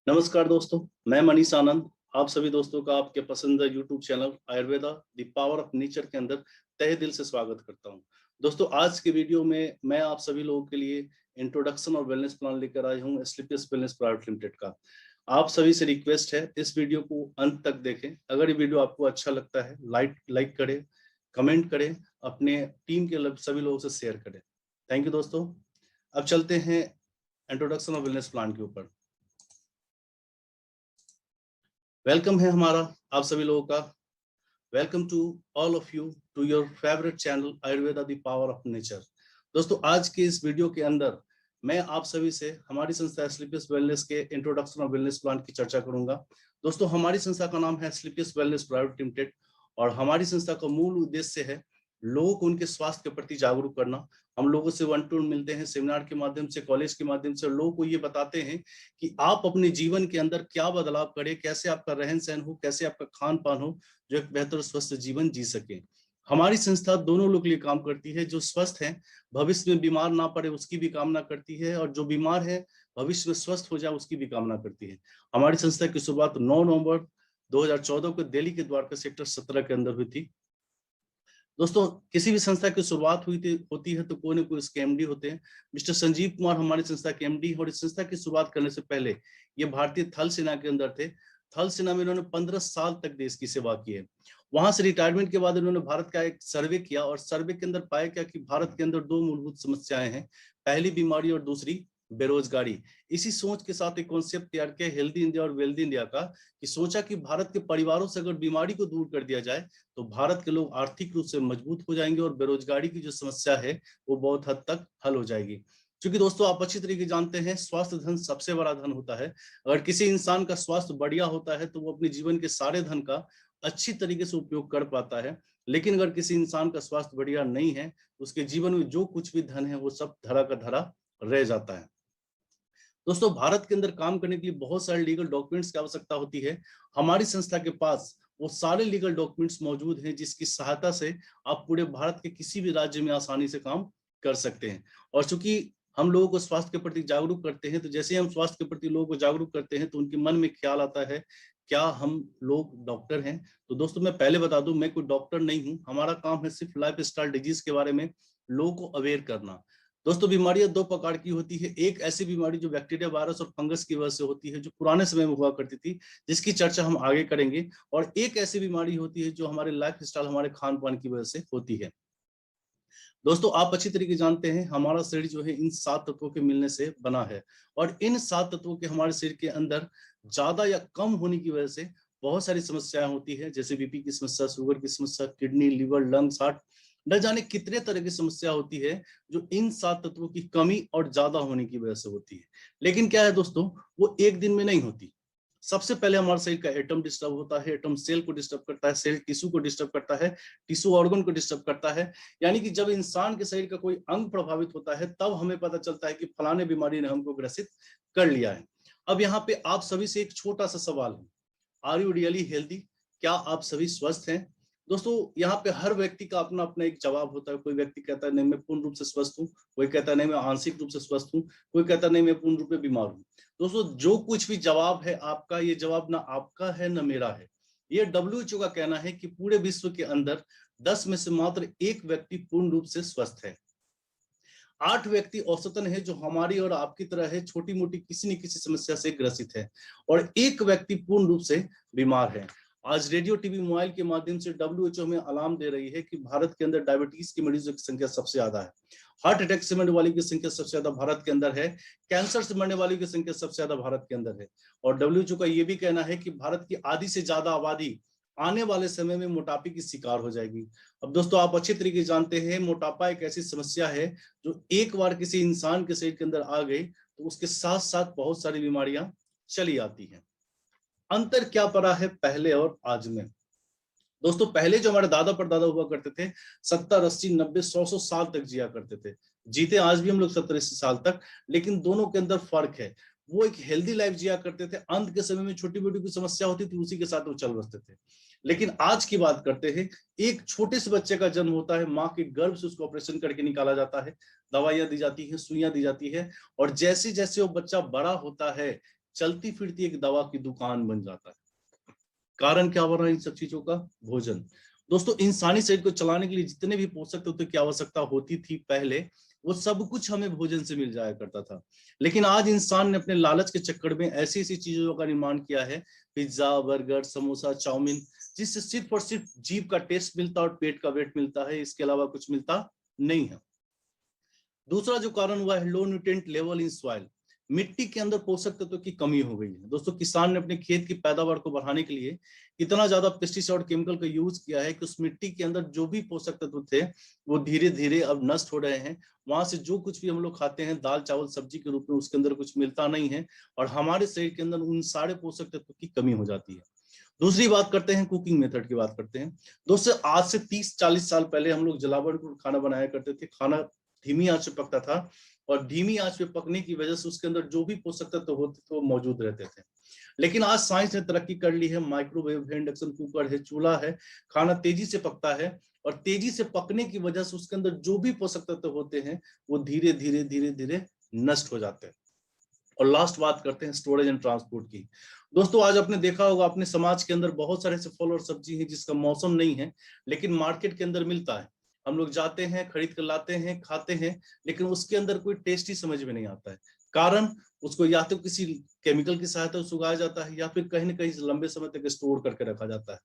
नमस्कार दोस्तों, मैं मनीष आनंद आप सभी दोस्तों का आपके पसंदीदा YouTube channel Ayurveda the power of nature के अंदर तहे दिल से स्वागत करता हूं। दोस्तों, आज के वीडियो में मैं आप सभी लोगों के लिए इंट्रोडक्शन और वेलनेस प्लान लेकर आया हूं स्लीपियस वेलनेस प्राइवेट लिमिटेड का। आप सभी से रिक्वेस्ट है इस वीडियो को अंत तक देखें। अगर ये वीडियो आपको अच्छा लगता है लाइक करें, कमेंट करें, अपने टीम के सभी लोगों से शेयर करें। थैंक यू दोस्तों। अब चलते हैं इंट्रोडक्शन और वेलनेस प्लान के ऊपर। वेलकम है हमारा आप सभी लोगों का। Welcome to all of you to your favourite channel Ayurveda the power of nature. दोस्तों, आज के इस वीडियो के अंदर मैं आप सभी से हमारी संस्था स्लीपियस वेलनेस के इंट्रोडक्शन और वेलनेस प्लान की चर्चा करूंगा। दोस्तों, हमारी संस्था का नाम है स्लीपियस वेलनेस प्राइवेट लिमिटेड और हमारी संस्था का मूल उद्देश्य है लोगों को उनके स्वास्थ्य के प्रति जागरूक करना। हम लोगों से वन टू वन मिलते हैं, सेमिनार के माध्यम से, कॉलेज के माध्यम से, लोगों को ये बताते हैं कि आप अपने जीवन के अंदर क्या बदलाव करें, कैसे आपका रहन सहन हो, कैसे आपका खान पान हो, जो एक बेहतर स्वस्थ जीवन जी सके। हमारी संस्था दोनों लोग के लिए काम करती है। जो स्वस्थ है, भविष्य में बीमार ना पड़े उसकी भी कामना करती है, और जो बीमार है भविष्य में स्वस्थ हो जाए उसकी भी कामना करती है। हमारी संस्था की शुरुआत 9 नवंबर 2014 को दिल्ली के द्वारका सेक्टर 17 के अंदर हुई थी। दोस्तों, किसी भी संस्था की शुरुआत होती है तो कोई ना कोई इसके एमडी होते हैं। मिस्टर संजीव कुमार हमारी संस्था के एमडी, और इस संस्था की शुरुआत करने से पहले ये भारतीय थल सेना के अंदर थे। थल सेना में इन्होंने 15 साल तक देश की सेवा की है। वहां से रिटायरमेंट के बाद इन्होंने भारत का एक सर्वे किया, और सर्वे के अंदर पाया क्या कि भारत के अंदर दो मूलभूत समस्याएं हैं, पहली बीमारी और दूसरी बेरोजगारी। इसी सोच के साथ एक कॉन्सेप्ट तैयार किया हेल्दी इंडिया और वेल्दी इंडिया का, कि सोचा कि भारत के परिवारों से अगर बीमारी को दूर कर दिया जाए तो भारत के लोग आर्थिक रूप से मजबूत हो जाएंगे और बेरोजगारी की जो समस्या है वो बहुत हद तक हल हो जाएगी। क्योंकि दोस्तों, आप अच्छी तरीके जानते हैं स्वास्थ्य धन सबसे बड़ा धन होता है। अगर किसी इंसान का स्वास्थ्य बढ़िया होता है तो वो अपने जीवन के सारे धन का अच्छी तरीके से उपयोग कर पाता है। लेकिन अगर किसी इंसान का स्वास्थ्य बढ़िया नहीं है, उसके जीवन में जो कुछ भी धन है वो सब धरा का धरा रह जाता है। दोस्तों, भारत के अंदर काम करने के लिए बहुत सारे लीगल डॉक्यूमेंट्स की आवश्यकता होती है। हमारी संस्था के पास वो सारे लीगल डॉक्यूमेंट्स मौजूद हैं जिसकी सहायता से आप पूरे भारत के किसी भी राज्य में आसानी से काम कर सकते हैं। और चूंकि हम लोगों को स्वास्थ्य के प्रति जागरूक करते हैं, तो जैसे हम स्वास्थ्य के प्रति लोगों को जागरूक करते हैं तो उनके मन में ख्याल आता है क्या हम लोग डॉक्टर हैं। तो दोस्तों, मैं पहले बता दूं, मैं कोई डॉक्टर नहीं हूं। हमारा काम है सिर्फ लाइफ स्टाइल डिजीज के बारे में लोगों को अवेयर करना। दोस्तों, बीमारियां दो प्रकार की होती है। एक ऐसी बीमारी जो बैक्टीरिया, वायरस और फंगस की वजह से होती है, जो पुराने समय में हुआ करती थी, जिसकी चर्चा हम आगे करेंगे। और एक ऐसी बीमारी होती है जो हमारे लाइफ स्टाइल, हमारे खान पान की वजह से होती है। दोस्तों, आप अच्छी तरीके जानते हैं हमारा शरीर जो है इन 7 तत्वों के मिलने से बना है, और इन 7 तत्वों के हमारे शरीर के अंदर ज्यादा या कम होने की वजह से बहुत सारी समस्याएं होती है, जैसे बीपी की समस्या, शुगर की समस्या, किडनी, लिवर, लंग्स, हार्ट, न जाने कितने तरह की समस्या होती है जो इन 7 तत्वों की कमी और ज्यादा होने की वजह से होती है। लेकिन क्या है दोस्तों, वो एक दिन में नहीं होती। सबसे पहले हमारे शरीर का एटम डिस्टर्ब होता है, एटम सेल को डिस्टर्ब करता है, सेल टिश्यू को डिस्टर्ब करता है, टिश्यू ऑर्गन को डिस्टर्ब करता है। यानी कि जब इंसान के शरीर का कोई अंग प्रभावित होता है तब हमें पता चलता है कि फलाने बीमारी ने हमको ग्रसित कर लिया है। अब यहाँ पे आप सभी से एक छोटा सा सवाल है, आर यू रियली हेल्दी? क्या आप सभी स्वस्थ हैं? दोस्तों, यहाँ पे हर व्यक्ति का अपना अपना एक जवाब होता है। कोई व्यक्ति कहता है नहीं मैं पूर्ण रूप से स्वस्थ हूँ, कोई कहता है नहीं मैं आंशिक रूप से स्वस्थ हूँ, कोई कहता है नहीं मैं पूर्ण रूप से बीमार हूँ। दोस्तों, जो कुछ भी जवाब है आपका, ये जवाब ना आपका है ना मेरा है। ये WHO का कहना है कि पूरे विश्व के अंदर 10 में से मात्र एक व्यक्ति पूर्ण रूप से स्वस्थ है। 8 व्यक्ति औसतन है जो हमारी और आपकी तरह है, छोटी मोटी किसी न किसी समस्या से ग्रसित है, और एक व्यक्ति पूर्ण रूप से बीमार है। आज रेडियो, टीवी, मोबाइल के माध्यम से WHO हमें अलार्म दे रही है कि भारत के अंदर डायबिटीज के मरीजों की संख्या सबसे ज्यादा है, हार्ट अटैक से मरने वालों की संख्या सबसे ज्यादा भारत के अंदर है, कैंसर से मरने वालों की संख्या सबसे ज्यादा भारत के अंदर है। और WHO का यह भी कहना है कि भारत की आधी से ज्यादा आबादी आने वाले समय में मोटापे की शिकार हो जाएगी। अब दोस्तों, आप अच्छी तरीके जानते हैं मोटापा एक ऐसी समस्या है जो एक बार किसी इंसान के शरीर के अंदर आ गई तो उसके साथ साथ बहुत सारी बीमारियां चली आती हैं। अंतर क्या पड़ा है पहले और आज में? दोस्तों, पहले जो हमारे दादा परदादा हुआ करते थे 70, 80, 90, 100 साल तक जिया करते थे। जीते आज भी हम लोग 70, 80 साल तक, लेकिन दोनों के अंदर फर्क है। वो एक हेल्दी लाइफ जिया करते थे, अंत के समय में छोटी मोटी कोई समस्या होती थी उसी के साथ वो चल बसते थे। लेकिन आज की बात करते हैं, एक छोटे से बच्चे का जन्म होता है, माँ के गर्भ से उसको ऑपरेशन करके निकाला जाता है, दवाइयां दी जाती है, सुइयां दी जाती है, और जैसे जैसे वो बच्चा बड़ा होता है चलती फिरती एक दवा की दुकान बन जाता है। कारण क्या बना इन सब चीजों का? भोजन। दोस्तों, इंसानी शरीर को चलाने के लिए जितने भी पोषक तत्व की आवश्यकता होती थी पहले, वो सब कुछ हमें भोजन से मिल जाया करता था। लेकिन आज इंसान ने अपने लालच के चक्कर में ऐसी ऐसी चीजों का निर्माण किया है, पिज्जा, बर्गर, समोसा, चाउमीन, जिससे सिर्फ और सिर्फ जीभ का टेस्ट मिलता और पेट का वेट मिलता है, इसके अलावा कुछ मिलता नहीं है। दूसरा जो कारण हुआ है low nutrient level in soil. मिट्टी के अंदर पोषक तत्वों की कमी हो गई है। दोस्तों, किसान ने अपने खेत की पैदावार को बढ़ाने के लिए इतना ज्यादा पेस्टिसाइड और केमिकल का यूज किया है कि उस मिट्टी के अंदर जो भी पोषक तत्व थे वो धीरे धीरे अब नष्ट हो रहे हैं। वहां से जो कुछ भी हम लोग खाते हैं दाल चावल सब्जी के रूप में, उसके अंदर कुछ मिलता नहीं है और हमारे शरीर के अंदर उन सारे पोषक तत्वों की कमी हो जाती है। दूसरी बात करते हैं, कुकिंग मेथड की बात करते हैं। दोस्तों, आज से 30-40 साल पहले हम लोग जलावन पर खाना बनाया करते थे। खाना धीमी आंच पे पकता था और धीमी आंच पे पकने की वजह से उसके अंदर जो भी पोषक तत्व होते थे वो मौजूद रहते थे। लेकिन आज साइंस ने तरक्की कर ली है, माइक्रोवेव है, इंडक्शन कुकर है, चूल्हा है, खाना तेजी से पकता है और तेजी से पकने की वजह से उसके अंदर जो भी पोषक तत्व होते हैं वो धीरे धीरे धीरे धीरे नष्ट हो जाते हैं। और लास्ट बात करते हैं स्टोरेज एंड ट्रांसपोर्ट की। दोस्तों, आज आपने देखा होगा अपने समाज के अंदर बहुत सारे ऐसे फल और सब्जी हैं जिसका मौसम नहीं है लेकिन मार्केट के अंदर मिलता है। हम लोग जाते हैं, खरीद कर लाते हैं, खाते हैं, लेकिन उसके अंदर कोई टेस्ट ही समझ में नहीं आता है। कारण, उसको या तो किसी केमिकल की सहायता से उगाया जाता है या फिर कहीं ना कहीं लंबे समय तक स्टोर करके रखा जाता है।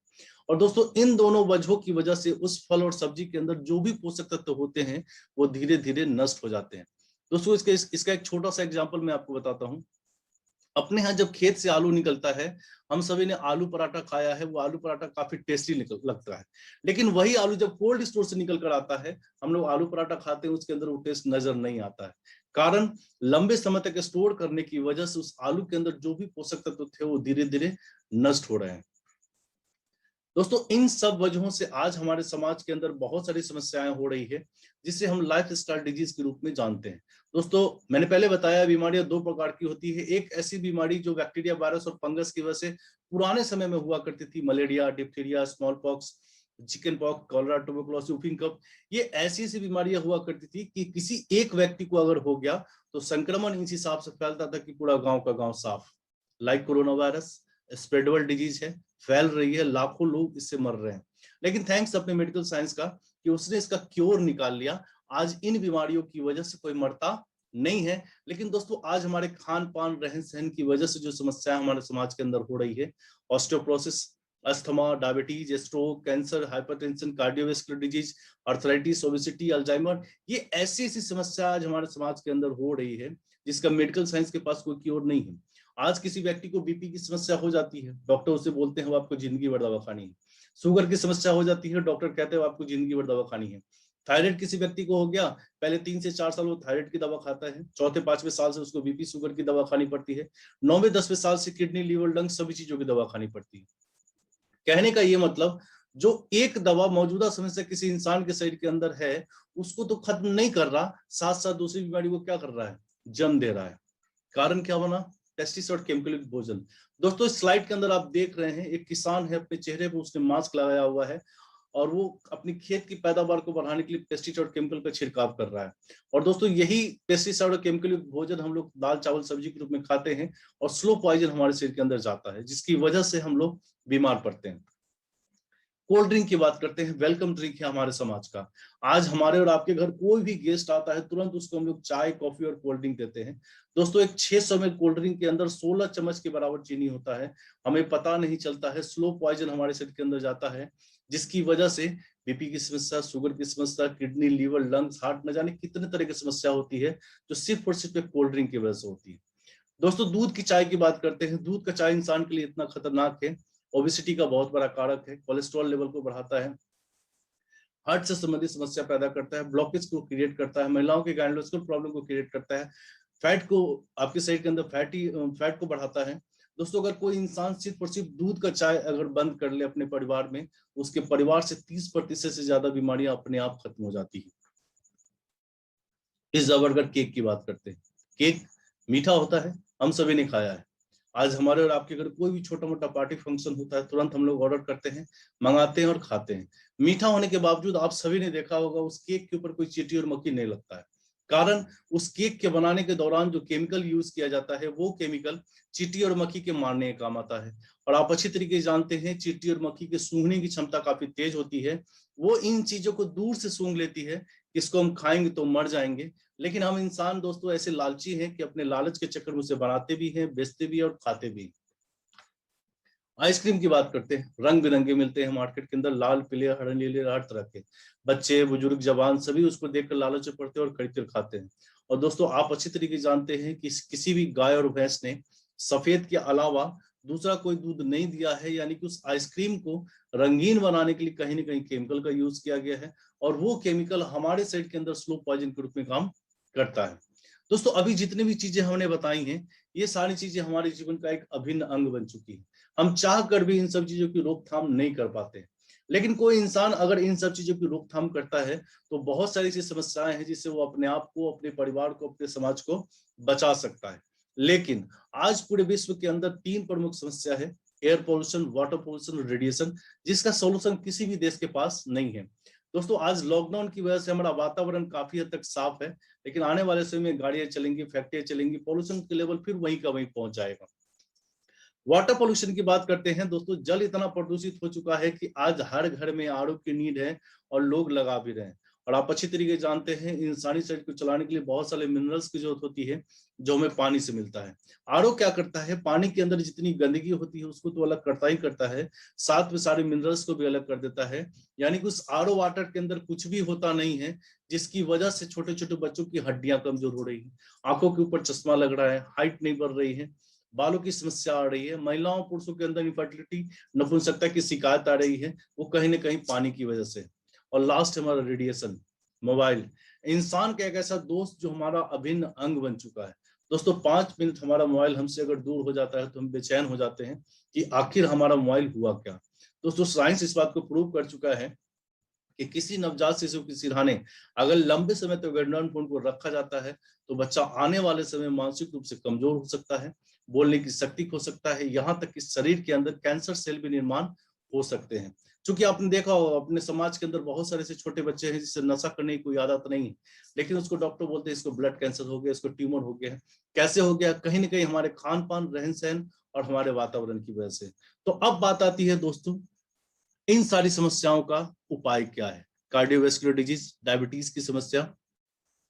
और दोस्तों, इन दोनों वजहों की वजह से उस फल और सब्जी के अंदर जो भी पोषक तत्व होते हैं वो धीरे धीरे नष्ट हो जाते हैं। दोस्तों, इसका एक छोटा सा एग्जाम्पल मैं आपको बताता हूँ। अपने यहाँ जब खेत से आलू निकलता है, हम सभी ने आलू पराठा खाया है, वो आलू पराठा काफी टेस्टी लगता है। लेकिन वही आलू जब कोल्ड स्टोर से निकल कर आता है, हम लोग आलू पराठा खाते हैं, उसके अंदर वो टेस्ट नजर नहीं आता है। कारण, लंबे समय तक स्टोर करने की वजह से उस आलू के अंदर जो भी पोषक तत्व थे वो धीरे धीरे नष्ट हो रहे हैं। दोस्तों, इन सब वजहों से आज हमारे समाज के अंदर बहुत सारी समस्याएं हो रही है जिसे हम लाइफ स्टाइल डिजीज के रूप में जानते हैं। दोस्तों, मैंने पहले बताया बीमारियां दो प्रकार की होती है। एक ऐसी बीमारी जो बैक्टीरिया, वायरस और फंगस की वजह से पुराने समय में हुआ करती थी, malaria, diphtheria, smallpox, chickenpox, cholera, tuberculosis, whooping cough. ये ऐसी ऐसी बीमारियां हुआ करती थी कि किसी एक व्यक्ति को अगर हो गया तो संक्रमण इस हिसाब से फैलता था कि पूरा गांव का गांव साफ। लाइक कोरोना वायरस स्प्रेडेबल डिजीज है, फैल रही है, लाखों लोग इससे मर रहे हैं। लेकिन थैंक्स अपने मेडिकल साइंस का कि उसने इसका क्योर निकाल लिया। आज इन बीमारियों की वजह से कोई मरता नहीं है। लेकिन दोस्तों, आज हमारे खान पान रहन सहन की वजह से जो समस्या हमारे समाज के अंदर हो रही है, osteoporosis, asthma, diabetes, stroke, cancer, hypertension, cardiovascular disease, arthritis, obesity, Alzheimer, ये ऐसी ऐसी समस्या आज हमारे समाज के अंदर हो रही है जिसका मेडिकल साइंस के पास कोई क्योर नहीं है। आज किसी व्यक्ति को बीपी की समस्या हो जाती है, डॉक्टर उसे बोलते हैं वो आपको जिंदगी भर दवा खानी है। शुगर की समस्या हो जाती है, डॉक्टर कहते हैं आपको जिंदगी भर दवा खानी है। थायराइड किसी व्यक्ति को हो गया, पहले 3 से 4 साल वो थायराइड की दवा खाता है, चौथे 5वें साल से उसको बीपी शुगर की दवा खानी पड़ती है, 9वें 10वें साल से किडनी, लीवर, लंग सभी चीजों की दवा खानी पड़ती है। कहने का ये मतलब, जो एक दवा मौजूदा समय से किसी इंसान के शरीर के अंदर है उसको तो खत्म नहीं कर रहा, साथ साथ दूसरी बीमारी को क्या कर रहा है, जन्म दे रहा है। कारण क्या बना, पेस्टिसाइड और केमिकल युक्त भोजन। दोस्तों, इस स्लाइड के अंदर आप देख रहे हैं एक किसान है, अपने चेहरे पर उसने मास्क लगाया हुआ है और वो अपनी खेत की पैदावार को बढ़ाने के लिए पेस्टिसाइड और केमिकल का छिड़काव कर रहा है। और दोस्तों, यही पेस्टिसाइड और केमिकल युक्त भोजन हम लोग दाल चावल सब्जी के रूप में खाते हैं और स्लो पॉइजन हमारे शरीर के अंदर जाता है जिसकी वजह से हम लोग बीमार पड़ते हैं। कोल्ड ड्रिंक की बात करते हैं, वेलकम ड्रिंक है हमारे समाज का। आज हमारे और आपके घर कोई भी गेस्ट आता है, तुरंत उसको हम लोग चाय, कॉफी और कोल्ड ड्रिंक देते हैं। दोस्तों, एक 600 ml कोल्ड ड्रिंक के अंदर 16 चम्मच के बराबर चीनी होता है। हमें पता नहीं चलता है, स्लो पॉइजन हमारे शरीर के अंदर जाता है जिसकी वजह से बीपी की समस्या, शुगर की समस्या, किडनी, लीवर, लंग्स, हार्ट, न जाने कितने तरह की समस्या होती है जो सिर्फ और सिर्फ कोल्ड ड्रिंक की वजह से होती है। दोस्तों, दूध की चाय की बात करते हैं। दूध का चाय इंसान के लिए इतना खतरनाक है, ओबेसिटी का बहुत बड़ा कारक है, कोलेस्ट्रॉल लेवल को बढ़ाता है, हार्ट से संबंधित समस्या पैदा करता है, ब्लॉकेज को क्रिएट करता है, महिलाओं के गायनेकोलॉजिकल प्रॉब्लम को क्रिएट करता है, फैट को, आपके शरीर के अंदर फैट को बढ़ाता है। दोस्तों, अगर कोई इंसान सिर्फ और सिर्फ दूध का चाय अगर बंद कर ले अपने परिवार में, उसके परिवार से 30% से ज्यादा बीमारियां अपने आप खत्म हो जाती है। पिज्जा, बर्गर, केक की बात करते हैं। केक मीठा होता है, हम सभी ने खाया है। आज हमारे और आपके घर कोई भी छोटा मोटा पार्टी फंक्शन होता है, तुरंत हम लोग ऑर्डर करते हैं, मंगाते हैं और खाते हैं। मीठा होने के बावजूद आप सभी ने देखा होगा उस केक के ऊपर कोई चींटी और मक्खी नहीं लगता है। कारण उस केक के बनाने के दौरान जो केमिकल यूज किया जाता है वो केमिकल चींटी और मक्खी के मारने के काम आता है। और आप अच्छी तरीके से जानते हैं चींटी और मक्खी के सूंघने की क्षमता काफी तेज होती है, वो इन चीजों को दूर से सूंघ लेती है, इसको हम खाएंगे तो मर जाएंगे। लेकिन हम इंसान दोस्तों ऐसे लालची हैं कि अपने लालच के चक्कर में उसे बनाते भी हैं, बेचते भी हैं और खाते भी। आइसक्रीम की बात करते हैं, रंग बिरंगे मिलते हैं मार्केट के अंदर, लाल पीले हरे नीले हर तरह के, बच्चे बुजुर्ग जवान सभी उसको देखकर लालच में पड़ते हैं और खरीद कर खाते हैं। और दोस्तों आप अच्छी तरीके से जानते हैं कि किसी भी गाय और भैंस ने सफेद के अलावा दूसरा कोई दूध नहीं दिया है, यानी कि उस आइसक्रीम को रंगीन बनाने के लिए कहीं ना कहीं केमिकल का यूज किया गया है, और वो केमिकल हमारे शरीर के अंदर स्लो पॉइजन के रूप में काम करता है। दोस्तों अभी जितनी भी चीजें हमने बताई हैं, ये सारी चीजें हमारे जीवन का एक अभिन्न अंग बन चुकी है। हम चाह कर भी इन सब चीजों की रोकथाम नहीं कर पाते। लेकिन कोई इंसान अगर इन सब चीजों की रोकथाम करता है तो बहुत सारी ऐसी समस्याएं हैं जिससे वो अपने आप को, अपने परिवार को, अपने समाज को बचा सकता है। लेकिन आज पूरे विश्व के अंदर 3 प्रमुख समस्या है, एयर पोल्यूशन, वाटर पोल्यूशन और रेडिएशन, जिसका सोल्यूशन किसी भी देश के पास नहीं है। दोस्तों आज लॉकडाउन की वजह से हमारा वातावरण काफी हद तक साफ है, लेकिन आने वाले समय में गाड़ियां चलेंगी, फैक्ट्रियां चलेंगी, पोल्यूशन के लेवल फिर वहीं का वहीं पहुंच जाएगा। वाटर पोल्यूशन की बात करते हैं दोस्तों, जल इतना प्रदूषित हो चुका है कि आज हर घर में आरओ की नीड है और लोग लगा भी रहे हैं। और आप अच्छी तरीके से जानते हैं इंसानी शरीर को चलाने के लिए बहुत सारे मिनरल्स की जरूरत होती है जो हमें पानी से मिलता है। आरओ क्या करता है, पानी के अंदर जितनी गंदगी होती है उसको तो अलग करता ही करता है, साथ में सारे मिनरल्स को भी अलग कर देता है। यानी कि उस आरओ वाटर के अंदर कुछ भी होता नहीं है जिसकी वजह से छोटे छोटे बच्चों की हड्डियां कमजोर हो रही है, आंखों के ऊपर चश्मा लग रहा है, हाइट नहीं बढ़ रही है, बालों की समस्या आ रही है, महिलाओं पुरुषों के अंदर इनफर्टिलिटी, नपुंसकता की शिकायत आ रही है, वो कहीं ना कहीं पानी की वजह से। और लास्ट हमारा रेडिएशन, मोबाइल, इंसान का एक ऐसा दोस्त जो हमारा अभिन्न अंग बन चुका है। दोस्तों 5 मिनट हमारा मोबाइल हमसे अगर दूर हो जाता है तो हम बेचैन हो जाते हैं कि आखिर हमारा मोबाइल हुआ क्या। दोस्तों साइंस इस बात को प्रूव कर चुका है कि किसी नवजात शिशु की सिरहाने अगर लंबे समय तक एंड्रॉइड फोन को रखा जाता है तो बच्चा आने वाले समय मानसिक रूप से कमजोर हो सकता है, बोलने की शक्ति खो सकता है, यहाँ तक कि शरीर के अंदर कैंसर सेल भी निर्माण हो सकते हैं। क्योंकि आपने देखा होगा अपने समाज के अंदर बहुत सारे ऐसे छोटे बच्चे हैं जिससे नशा करने की कोई आदत नहीं है, लेकिन उसको डॉक्टर बोलते हैं इसको ब्लड कैंसर हो गया, इसको ट्यूमर हो गया। कैसे हो गया? कहीं ना कहीं हमारे खान पान, रहन सहन और हमारे वातावरण की वजह से। तो अब बात आती है दोस्तों इन सारी समस्याओं का उपाय क्या है। कार्डियोवैस्कुलर डिजीज, डायबिटीज की समस्या,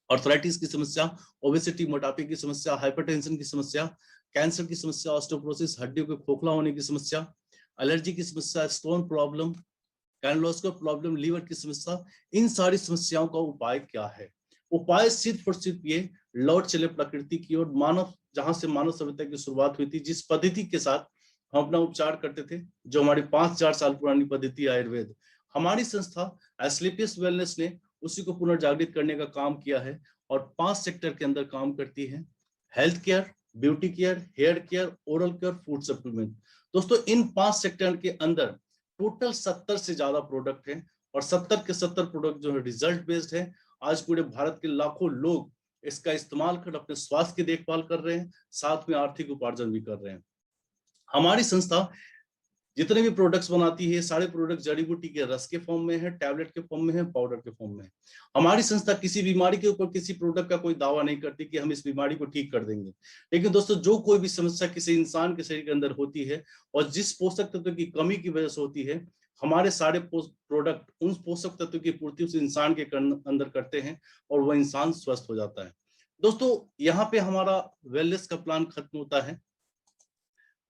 आर्थराइटिस की समस्या, ओबेसिटी मोटापे की समस्या, हाइपरटेंशन की समस्या, कैंसर की समस्या, ऑस्टियोपोरोसिस हड्डियों के खोखला होने की समस्या, एलर्जी की समस्या, स्टोन प्रॉब्लम, कैनलोस्कोर प्रॉब्लम, लीवर की समस्या, इन सारी समस्याओं का उपाय क्या है? उपाय सिर्फ और सिर्फ ये, लौट चले प्रकृति की ओर, मानव जहां से मानव सभ्यता की शुरुआत हुई थी, जिस पद्धति के साथ हम अपना उपचार करते थे, जो हमारी 5,000 साल पुरानी पद्धति आयुर्वेद, हमारी संस्था एस्क्लेपियस वेलनेस ने उसी को पुनर्जागृत करने का काम किया है और 5 सेक्टर के अंदर काम करती है, health care, beauty care, hair care, oral care, food supplement. दोस्तों इन 5 सेक्टर के अंदर टोटल 70 से ज्यादा प्रोडक्ट हैं और 70 के 70 प्रोडक्ट जो है रिजल्ट बेस्ड है। आज पूरे भारत के लाखों लोग इसका इस्तेमाल कर अपने स्वास्थ्य की देखभाल कर रहे हैं, साथ में आर्थिक उपार्जन भी कर रहे हैं। हमारी संस्था जितने भी प्रोडक्ट्स बनाती है सारे प्रोडक्ट जड़ी बूटी के रस के फॉर्म में है, टैबलेट के फॉर्म में है, पाउडर के फॉर्म में है। हमारी संस्था किसी बीमारी के ऊपर किसी प्रोडक्ट का कोई दावा नहीं करती कि हम इस बीमारी को ठीक कर देंगे। लेकिन दोस्तों जो कोई भी समस्या किसी इंसान के शरीर के अंदर होती है और जिस पोषक तत्व की कमी की वजह से होती है, हमारे सारे प्रोडक्ट उन पोषक तत्व की पूर्ति उस इंसान के अंदर करते हैं और वह इंसान स्वस्थ हो जाता है। दोस्तों यहाँ पे हमारा वेलनेस का प्लान खत्म होता है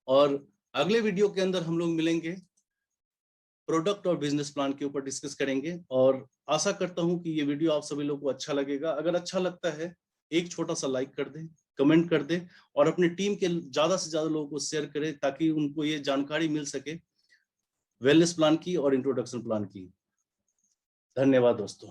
और अगले वीडियो के अंदर हम लोग मिलेंगे, प्रोडक्ट और बिजनेस प्लान के ऊपर डिस्कस करेंगे। और आशा करता हूं कि ये वीडियो आप सभी लोगों को अच्छा लगेगा। अगर अच्छा लगता है एक छोटा सा लाइक कर दें, कमेंट कर दें और अपनी टीम के ज्यादा से ज्यादा लोगों को शेयर करें ताकि उनको ये जानकारी मिल सके वेलनेस प्लान की और इंट्रोडक्शन प्लान की। धन्यवाद दोस्तों।